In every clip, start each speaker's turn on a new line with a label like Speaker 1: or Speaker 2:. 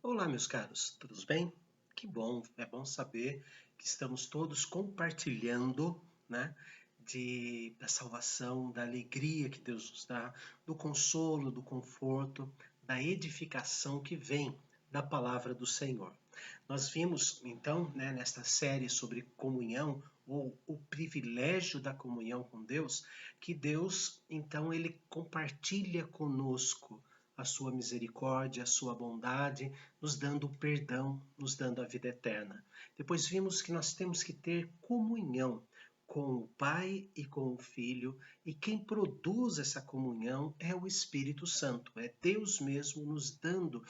Speaker 1: Olá, meus caros, tudo bem? Que bom, é bom saber que estamos todos compartilhando, né, da salvação, da alegria que Deus nos dá, do consolo, do conforto, da edificação que vem da palavra do Senhor. Nós vimos, então, né, nesta série sobre comunhão, ou o privilégio da comunhão com Deus, que Deus, então, ele compartilha conosco a sua misericórdia, a sua bondade, nos dando o perdão, nos dando a vida eterna. Depois vimos que nós temos que ter comunhão com o Pai e com o Filho, e quem produz essa comunhão é o Espírito Santo, é Deus mesmo nos dando,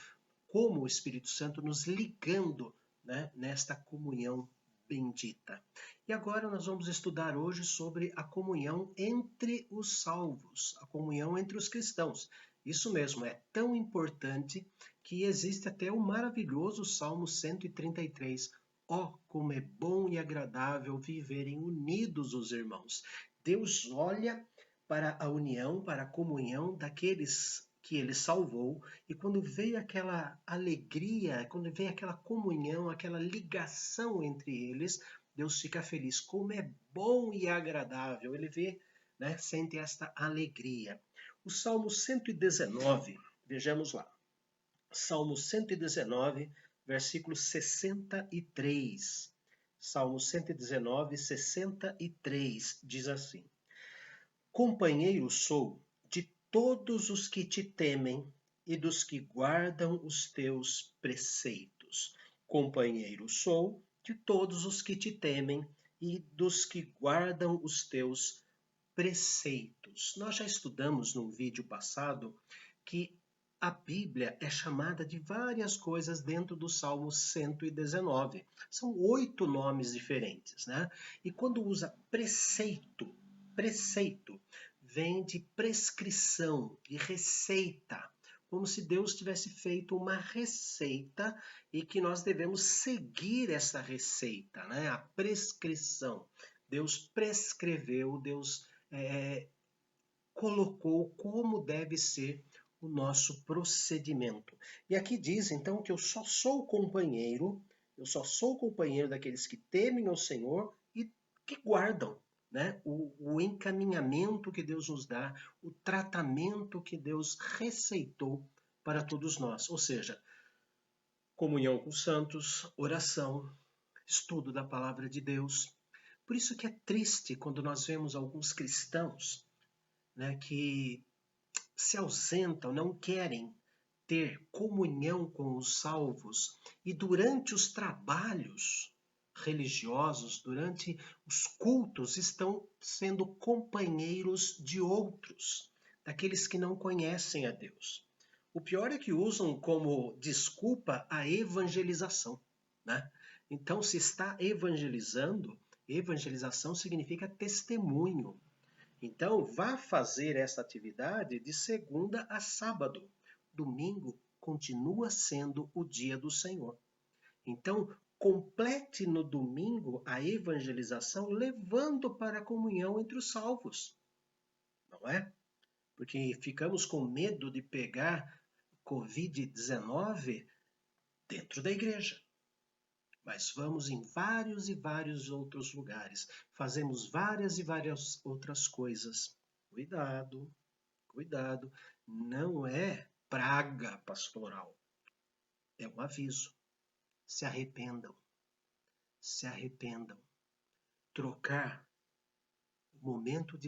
Speaker 1: como o Espírito Santo nos ligando, né, nesta comunhão bendita. E agora nós vamos estudar hoje sobre a comunhão entre os salvos, a comunhão entre os cristãos. Isso mesmo, é tão importante que existe até o maravilhoso Salmo 133. Ó, como é bom e agradável viverem unidos os irmãos. Deus olha para a união, para a comunhão daqueles que ele salvou, e quando veio aquela alegria, quando veio aquela comunhão, aquela ligação entre eles, Deus fica feliz. Como é bom e agradável. Ele vê, né, sente esta alegria. O Salmo 119, vejamos lá. Salmo 119, versículo 63. Salmo 119, 63 diz assim: Companheiro sou de todos os que te temem e dos que guardam os teus preceitos. Companheiro sou de todos os que te temem e dos que guardam os teus preceitos. Nós já estudamos num vídeo passado que a Bíblia é chamada de várias coisas dentro do Salmo 119. São 8 nomes diferentes, né? E quando usa preceito, preceito vem de prescrição, de receita, como se Deus tivesse feito uma receita e que nós devemos seguir essa receita, né? A prescrição. Deus prescreveu, Deus colocou como deve ser o nosso procedimento. E aqui diz então que eu só sou companheiro daqueles que temem ao Senhor e que guardam, né, o encaminhamento que Deus nos dá, o tratamento que Deus receitou para todos nós. Ou seja, comunhão com os santos, oração, estudo da palavra de Deus. Por isso que é triste quando nós vemos alguns cristãos, né, que se ausentam, não querem ter comunhão com os salvos e durante os trabalhos religiosos, durante os cultos, estão sendo companheiros de outros, daqueles que não conhecem a Deus. O pior é que usam como desculpa a evangelização, né? Então, se está evangelizando, evangelização significa testemunho. Então, vá fazer essa atividade de segunda a sábado. Domingo continua sendo o dia do Senhor. Então, complete no domingo a evangelização, levando para a comunhão entre os salvos, não é? Porque ficamos com medo de pegar Covid-19 dentro da igreja. Mas vamos em vários e vários outros lugares. Fazemos várias e várias outras coisas. Cuidado, cuidado. Não é praga pastoral. É um aviso. Se arrependam. Se arrependam. Trocar o momento de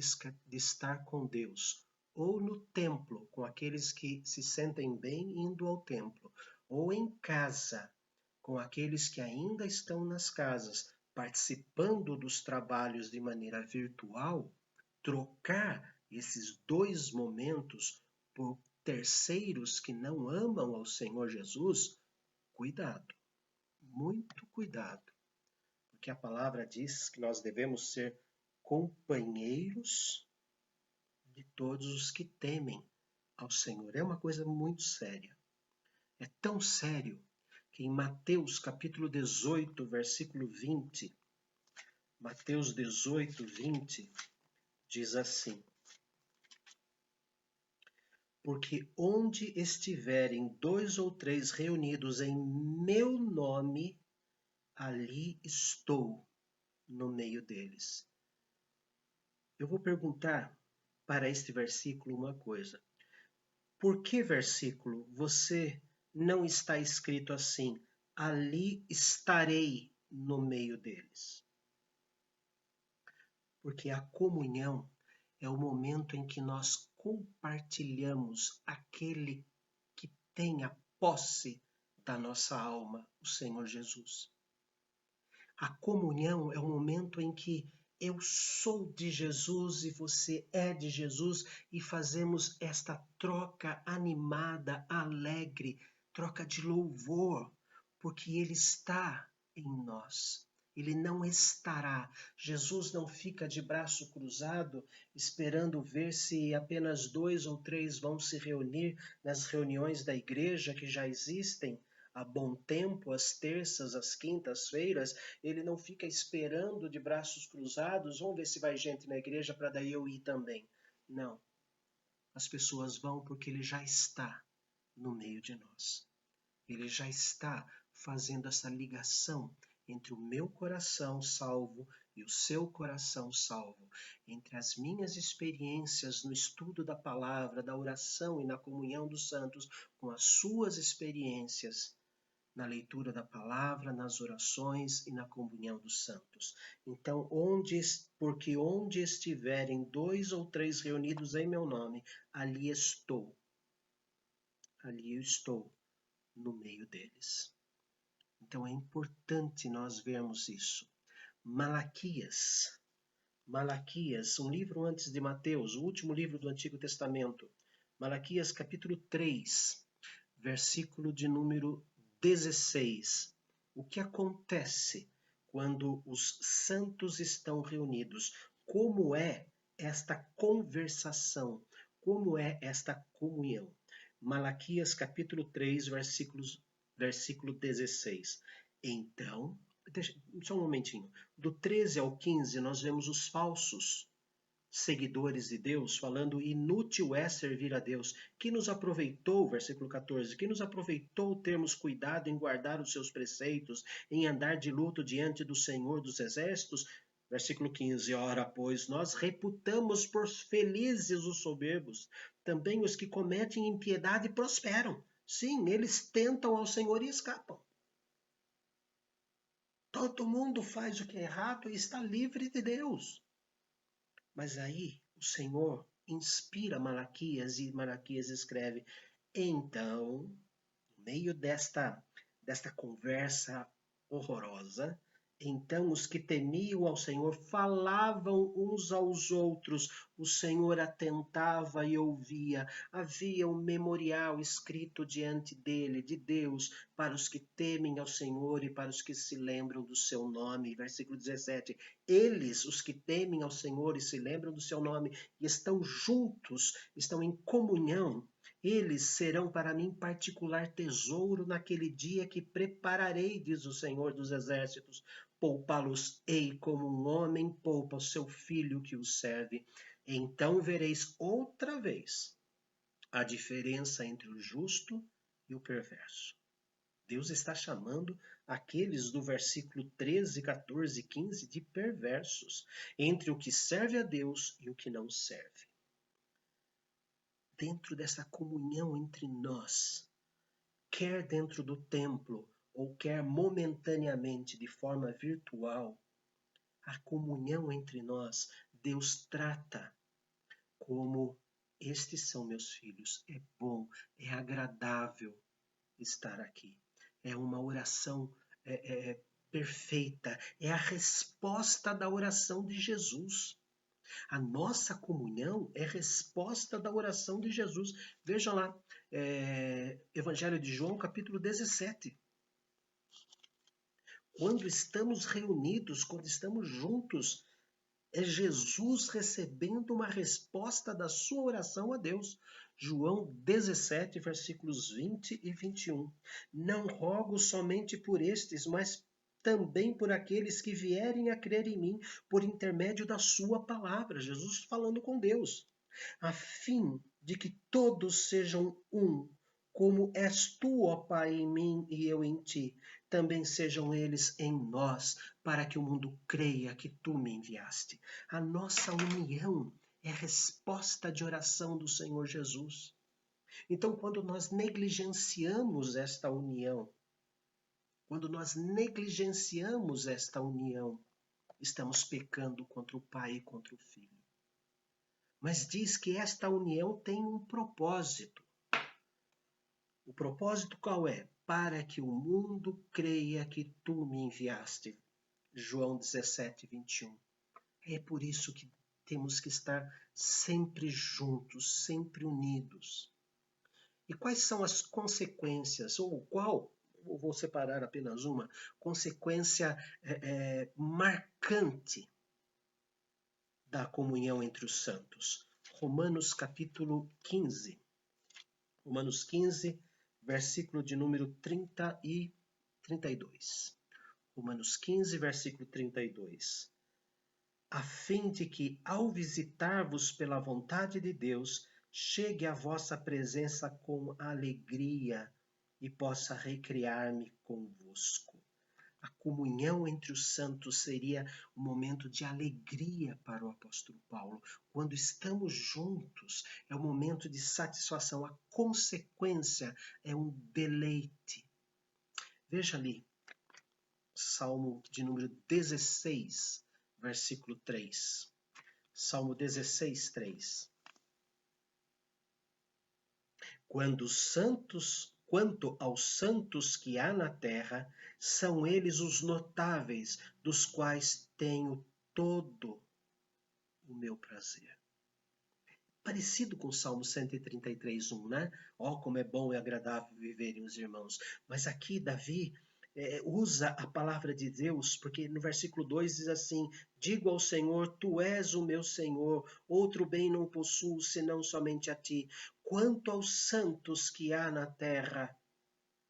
Speaker 1: estar com Deus, ou no templo, com aqueles que se sentem bem indo ao templo, ou em casa, com aqueles que ainda estão nas casas, participando dos trabalhos de maneira virtual, trocar esses dois momentos por terceiros que não amam ao Senhor Jesus, cuidado, muito cuidado, porque a palavra diz que nós devemos ser companheiros de todos os que temem ao Senhor. É uma coisa muito séria. É tão sério que em Mateus capítulo 18, versículo 20, Mateus 18, 20, diz assim: Porque onde estiverem 2 ou 3 reunidos em meu nome, ali estou no meio deles. Eu vou perguntar para este versículo uma coisa. Por que versículo você não está escrito assim? Ali estarei no meio deles. Porque a comunhão é o momento em que nós compartilhamos aquele que tem a posse da nossa alma, o Senhor Jesus. A comunhão é o momento em que eu sou de Jesus e você é de Jesus e fazemos esta troca animada, alegre, troca de louvor, porque Ele está em nós. Ele não estará. Jesus não fica de braço cruzado esperando ver se apenas 2 ou 3 vão se reunir nas reuniões da igreja que já existem há bom tempo, às terças, às quintas-feiras. Ele não fica esperando de braços cruzados, vamos ver se vai gente na igreja para daí eu ir também. Não. As pessoas vão porque ele já está no meio de nós. Ele já está fazendo essa ligação entre o meu coração salvo e o seu coração salvo, entre as minhas experiências no estudo da palavra, da oração e na comunhão dos santos, com as suas experiências na leitura da palavra, nas orações e na comunhão dos santos. Então, porque onde estiverem 2 ou 3 reunidos em meu nome, ali estou. Ali eu estou no meio deles. Então é importante nós vermos isso. Malaquias, um livro antes de Mateus, o último livro do Antigo Testamento. Malaquias capítulo 3, versículo de número 16. O que acontece quando os santos estão reunidos? Como é esta conversação? Como é esta comunhão? Malaquias capítulo 3, versículo 16. Então, só um momentinho. Do 13 ao 15, nós vemos os falsos seguidores de Deus falando inútil é servir a Deus. Que nos aproveitou, versículo 14, que nos aproveitou termos cuidado em guardar os seus preceitos, em andar de luto diante do Senhor dos Exércitos. Versículo 15, ora, pois, nós reputamos por felizes os soberbos, também os que cometem impiedade prosperam. Sim, eles tentam ao Senhor e escapam. Todo mundo faz o que é errado e está livre de Deus. Mas aí o Senhor inspira Malaquias e Malaquias escreve: então, no meio desta conversa horrorosa, então os que temiam ao Senhor falavam uns aos outros, o Senhor atentava e ouvia. Havia um memorial escrito diante dele, de Deus, para os que temem ao Senhor e para os que se lembram do seu nome. Versículo 17. Eles, os que temem ao Senhor e se lembram do seu nome, e estão juntos, estão em comunhão, eles serão para mim particular tesouro naquele dia que prepararei, diz o Senhor dos Exércitos. Poupá-los-ei como um homem poupa o seu filho que o serve. Então vereis outra vez a diferença entre o justo e o perverso. Deus está chamando aqueles do versículo 13, 14, 15 de perversos, entre o que serve a Deus e o que não serve. Dentro dessa comunhão entre nós, quer dentro do templo ou quer momentaneamente de forma virtual, a comunhão entre nós, Deus trata como: estes são meus filhos, é bom, é agradável estar aqui. É uma oração perfeita, é a resposta da oração de Jesus. A nossa comunhão é resposta da oração de Jesus. Veja lá, Evangelho de João, capítulo 17. Quando estamos reunidos, quando estamos juntos, é Jesus recebendo uma resposta da sua oração a Deus. João 17, versículos 20 e 21. Não rogo somente por estes, mas também por aqueles que vierem a crer em mim por intermédio da sua palavra. Jesus falando com Deus, a fim de que todos sejam um, como és tu, ó Pai, em mim e eu em ti, também sejam eles em nós, para que o mundo creia que tu me enviaste. A nossa união é a resposta de oração do Senhor Jesus. Então, quando nós negligenciamos esta união, estamos pecando contra o Pai e contra o Filho. Mas diz que esta união tem um propósito. O propósito qual é? Para que o mundo creia que tu me enviaste. João 17, 21. É por isso que temos que estar sempre juntos, sempre unidos. E quais são as consequências, ou qual, eu vou separar apenas uma, consequência marcante da comunhão entre os santos? Romanos capítulo 15. Romanos 15, versículo de número 30 e 32. Romanos 15, versículo 32. A fim de que, ao visitar-vos pela vontade de Deus, chegue à vossa presença com alegria e possa recriar-me convosco. A comunhão entre os santos seria um momento de alegria para o apóstolo Paulo. Quando estamos juntos, é um momento de satisfação. A consequência é um deleite. Veja ali, Salmo de número 16, versículo 3. Salmo 16, 3. Quanto aos santos que há na terra, são eles os notáveis, dos quais tenho todo o meu prazer. Parecido com o Salmo 133, 1, né? Ó, como é bom e agradável viverem os irmãos. Mas aqui Davi usa a palavra de Deus, porque no versículo 2 diz assim: digo ao Senhor, tu és o meu Senhor, outro bem não possuo, senão somente a ti. Quanto aos santos que há na terra,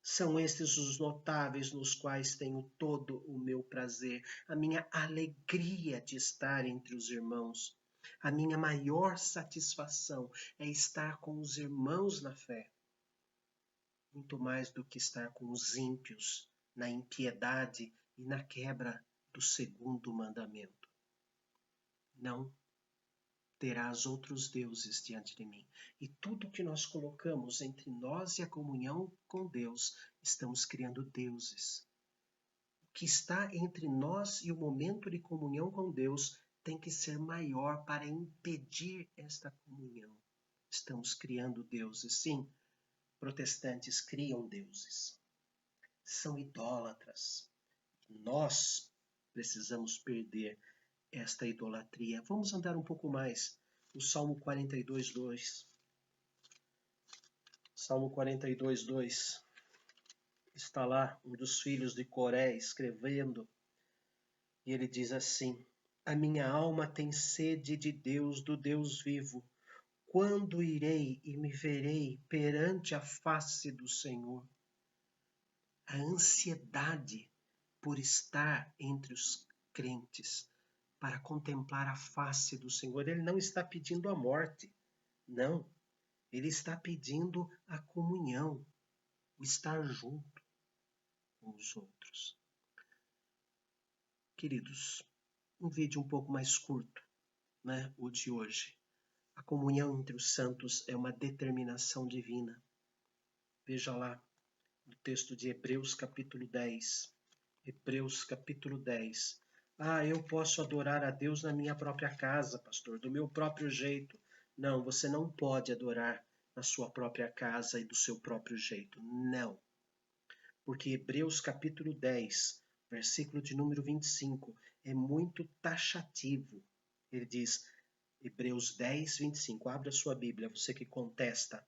Speaker 1: são estes os notáveis nos quais tenho todo o meu prazer, a minha alegria de estar entre os irmãos. A minha maior satisfação é estar com os irmãos na fé, muito mais do que estar com os ímpios na impiedade e na quebra do segundo mandamento. Não terás outros deuses diante de mim. E tudo que nós colocamos entre nós e a comunhão com Deus, estamos criando deuses. O que está entre nós e o momento de comunhão com Deus tem que ser maior para impedir esta comunhão. Estamos criando deuses, sim. Protestantes criam deuses. São idólatras. Nós precisamos perder esta idolatria. Vamos andar um pouco mais. O Salmo 42, 2. Salmo 42, 2. Está lá um dos filhos de Coré escrevendo. E ele diz assim: a minha alma tem sede de Deus, do Deus vivo. Quando irei e me verei perante a face do Senhor? A ansiedade por estar entre os crentes, para contemplar a face do Senhor. Ele não está pedindo a morte, não. Ele está pedindo a comunhão, o estar junto com os outros. Queridos, um vídeo um pouco mais curto, né, o de hoje. A comunhão entre os santos é uma determinação divina. Veja lá no texto de Hebreus capítulo 10. Hebreus capítulo 10. Ah, eu posso adorar a Deus na minha própria casa, pastor, do meu próprio jeito. Não, você não pode adorar na sua própria casa e do seu próprio jeito. Não. Porque Hebreus capítulo 10, versículo de número 25, é muito taxativo. Ele diz, Hebreus 10, 25, abra sua Bíblia, você que contesta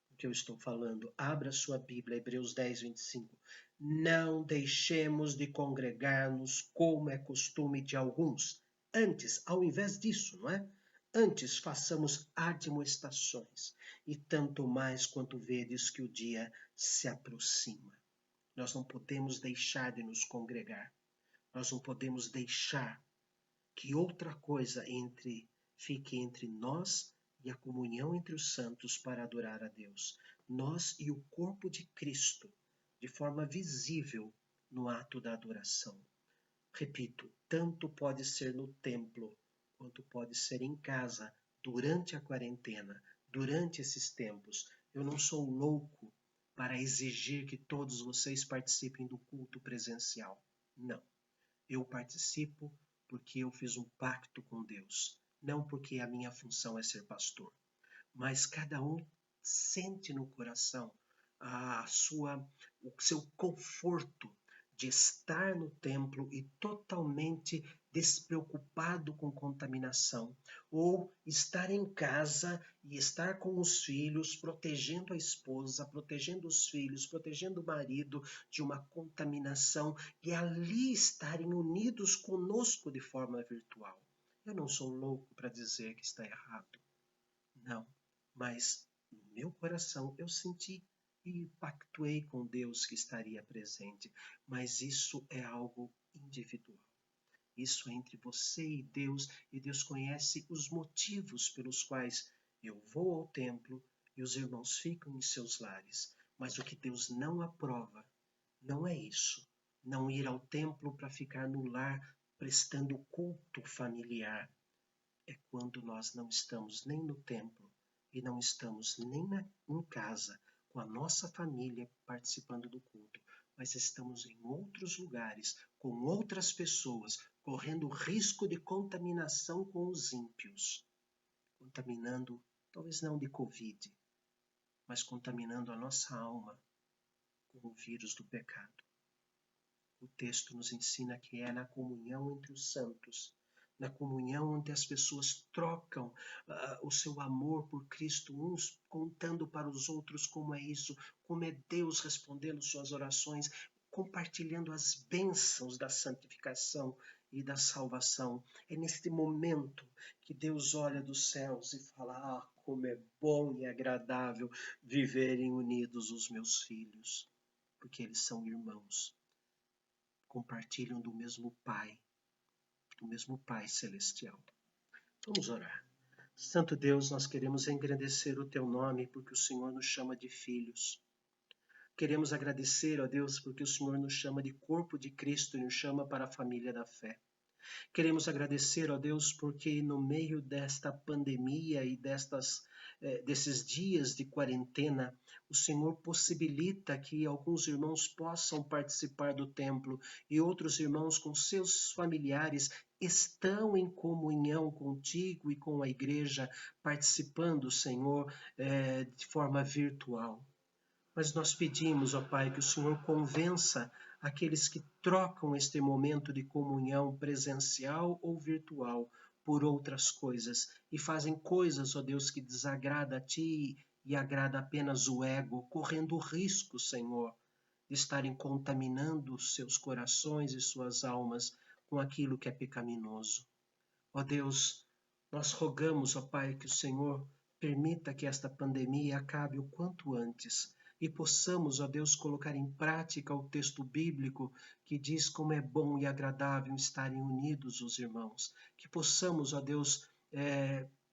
Speaker 1: o que eu estou falando, abra sua Bíblia, Hebreus 10, 25. Não deixemos de congregar-nos como é costume de alguns. Antes, ao invés disso, não é? Antes façamos admoestações, e tanto mais quanto vedes que o dia se aproxima. Nós não podemos deixar de nos congregar. Nós não podemos deixar que outra coisa fique entre nós e a comunhão entre os santos para adorar a Deus. Nós e o corpo de Cristo, de forma visível no ato da adoração. Repito, tanto pode ser no templo, quanto pode ser em casa, durante a quarentena, durante esses tempos. Eu não sou louco para exigir que todos vocês participem do culto presencial. Não. Eu participo porque eu fiz um pacto com Deus, não porque a minha função é ser pastor. Mas cada um sente no coração o seu conforto de estar no templo e totalmente despreocupado com contaminação, ou estar em casa e estar com os filhos, protegendo a esposa, protegendo os filhos, protegendo o marido de uma contaminação e ali estarem unidos conosco de forma virtual. Eu não sou louco para dizer que está errado. Não, mas no meu coração eu senti e pactuei com Deus que estaria presente, mas isso é algo individual. Isso é entre você e Deus conhece os motivos pelos quais eu vou ao templo e os irmãos ficam em seus lares. Mas o que Deus não aprova não é isso. Não ir ao templo para ficar no lar prestando culto familiar. É quando nós não estamos nem no templo e não estamos nem em casa com a nossa família participando do culto, mas estamos em outros lugares, com outras pessoas, correndo risco de contaminação com os ímpios, contaminando, talvez não de Covid, mas contaminando a nossa alma com o vírus do pecado. O texto nos ensina que é na comunhão entre os santos, na comunhão onde as pessoas trocam o seu amor por Cristo, uns contando para os outros como é isso, como é Deus respondendo suas orações, compartilhando as bênçãos da santificação e da salvação. É neste momento que Deus olha dos céus e fala: ah, como é bom e agradável viverem unidos os meus filhos, porque eles são irmãos, compartilham do mesmo Pai celestial. Vamos orar. Santo Deus, nós queremos engrandecer o teu nome porque o Senhor nos chama de filhos. Queremos agradecer, ó Deus, porque o Senhor nos chama de corpo de Cristo e nos chama para a família da fé. Queremos agradecer, ó Deus, porque no meio desta pandemia e desses dias de quarentena, o Senhor possibilita que alguns irmãos possam participar do templo e outros irmãos com seus familiares estão em comunhão contigo e com a igreja, participando, Senhor, de forma virtual. Mas nós pedimos, ó Pai, que o Senhor convença aqueles que trocam este momento de comunhão presencial ou virtual por outras coisas e fazem coisas, ó Deus, que desagrada a Ti e agrada apenas o ego, correndo o risco, Senhor, de estarem contaminando seus corações e suas almas com aquilo que é pecaminoso. Ó Deus, nós rogamos, ó Pai, que o Senhor permita que esta pandemia acabe o quanto antes e possamos, ó Deus, colocar em prática o texto bíblico que diz como é bom e agradável estarem unidos os irmãos. Que possamos, ó Deus,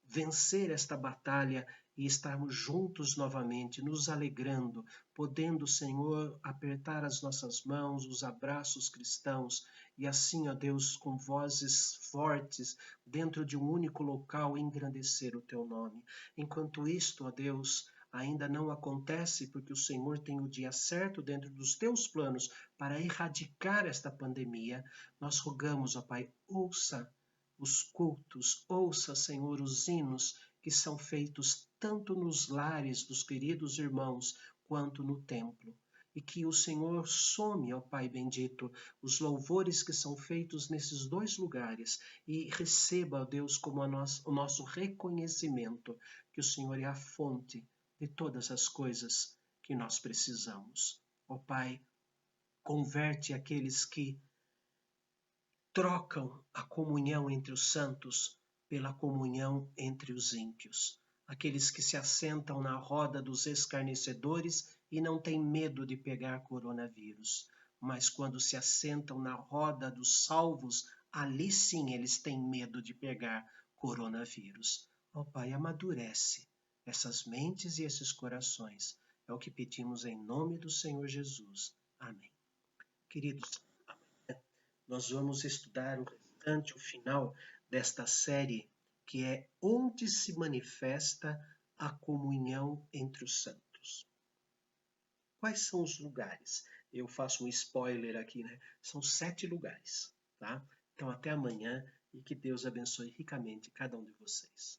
Speaker 1: vencer esta batalha e estarmos juntos novamente, nos alegrando, podendo, Senhor, apertar as nossas mãos, os abraços cristãos, e assim, ó Deus, com vozes fortes, dentro de um único local, engrandecer o Teu nome. Enquanto isto, ó Deus, ainda não acontece porque o Senhor tem o dia certo dentro dos Teus planos para erradicar esta pandemia, nós rogamos, ó Pai, ouça os cultos, ouça, Senhor, os hinos que são feitos tanto nos lares dos queridos irmãos quanto no templo. E que o Senhor some, ó Pai bendito, os louvores que são feitos nesses dois lugares e receba, ó Deus, como o nosso reconhecimento que o Senhor é a fonte de todas as coisas que nós precisamos. Ó Pai, converte aqueles que trocam a comunhão entre os santos pela comunhão entre os ímpios. Aqueles que se assentam na roda dos escarnecedores e não têm medo de pegar coronavírus. Mas quando se assentam na roda dos salvos, ali sim eles têm medo de pegar coronavírus. Ó Pai, amadurece essas mentes e esses corações. É o que pedimos em nome do Senhor Jesus. Amém. Queridos, amanhã nós vamos estudar o restante, o final desta série, que é Onde se manifesta a comunhão entre os santos. Quais são os lugares? Eu faço um spoiler aqui, né? São 7 lugares, tá? Então até amanhã e que Deus abençoe ricamente cada um de vocês.